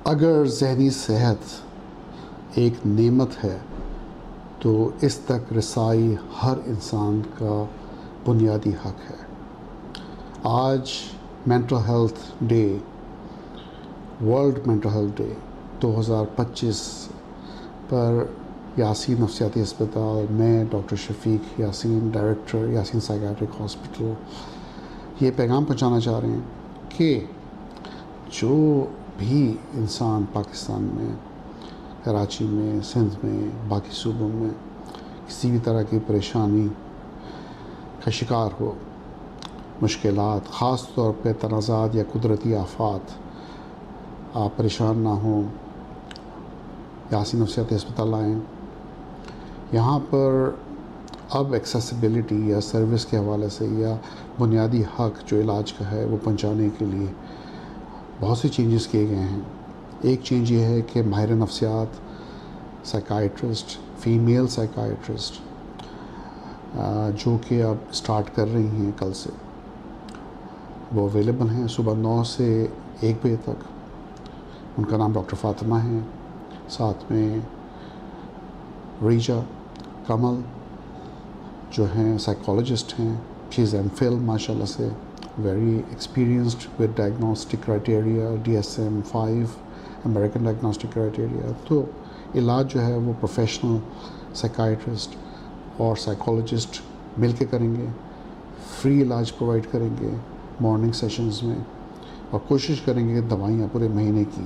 اگر ذہنی صحت ایک نعمت ہے تو اس تک رسائی ہر انسان کا بنیادی حق ہے۔ آج mental health day, world mental health day 2025 پر یاسین نفسیاتی اسپتال میں doctor Shafiq Yasin, director Yasin psychiatric hospital, یہ پیغام پہنچانا چاہ رہے ہیں کہ جو بھی انسان پاکستان میں، کراچی میں، سندھ میں، باقی صوبوں میں کسی بھی طرح کی پریشانی کا شکار ہو، مشکلات، خاص طور پہ تنازعات یا قدرتی آفات، آپ پریشان نہ ہوں، یاسین نفسیاتی اسپتال آئیں۔ یہاں پر اب ایکسیسیبلٹی یا سروس کے حوالے سے یا بنیادی حق جو علاج کا ہے وہ پہنچانے کے لیے بہت سی چینجز کیے گئے ہیں۔ ایک چینج یہ ہے کہ ماہر نفسیات، سائیکائٹرسٹ، فیمیل سائیکائٹرسٹ جو کہ اب اسٹارٹ کر رہی ہیں کل سے، وہ اویلیبل ہیں صبح 9 سے 1 بجے تک۔ ان کا نام ڈاکٹر فاطمہ ہے، ساتھ میں ریجا کمل جو ہیں سائیکالوجسٹ ہیں، شی از ایم فل ماشاء اللہ سے، very experienced with diagnostic criteria DSM-5 American diagnostic criteria. تو علاج جو ہے وہ پروفیشنل سائیکائٹرسٹ اور سائیکالوجسٹ مل کے کریں گے، فری علاج پرووائڈ کریں گے مارننگ سیشنز میں، اور کوشش کریں گے کہ دوائیاں پورے مہینے کی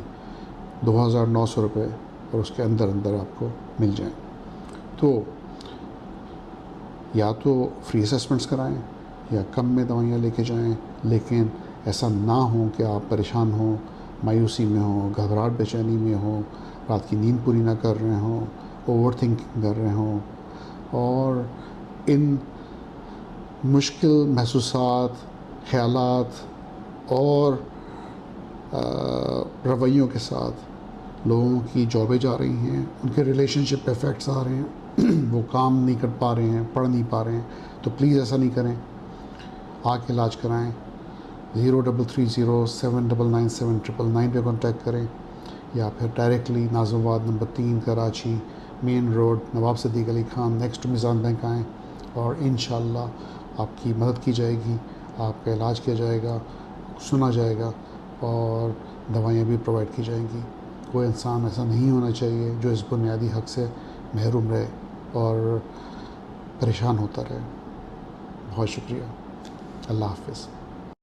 2900 روپے اور اس کے اندر آپ کو مل جائیں۔ تو یا تو فری اسیسمنٹس کرائیں یا کم میں دوائیاں لے کے جائیں، لیکن ایسا نہ ہو کہ آپ پریشان ہوں، مایوسی میں ہوں، گھبراہٹ بے چینی میں ہوں، رات کی نیند پوری نہ کر رہے ہوں، اوور تھنکنگ کر رہے ہوں، اور ان مشکل محسوسات، خیالات اور رویوں کے ساتھ لوگوں کی جابیں جا رہی ہیں، ان کے ریلیشن شپ پہ افیکٹس آ رہے ہیں، وہ کام نہیں کر پا رہے ہیں، پڑھ نہیں پا رہے ہیں، تو پلیز ایسا نہیں کریں، آ کے علاج کرائیں۔ 0330799799 پہ کانٹیکٹ کریں، یا پھر ڈائریکٹلی ناظم آباد نمبر 3 کراچی مین روڈ نواب صدیق علی خان نیکسٹ میزان بینک آئیں، اور انشاءاللہ آپ کی مدد کی جائے گی، آپ کا علاج کیا جائے گا، سنا جائے گا، اور دوائیاں بھی پرووائڈ کی جائیں گی۔ کوئی انسان ایسا نہیں ہونا چاہیے جو اس بنیادی حق سے محروم رہے اور پریشان ہوتا رہے۔ بہت شکریہ، اللہ حافظ۔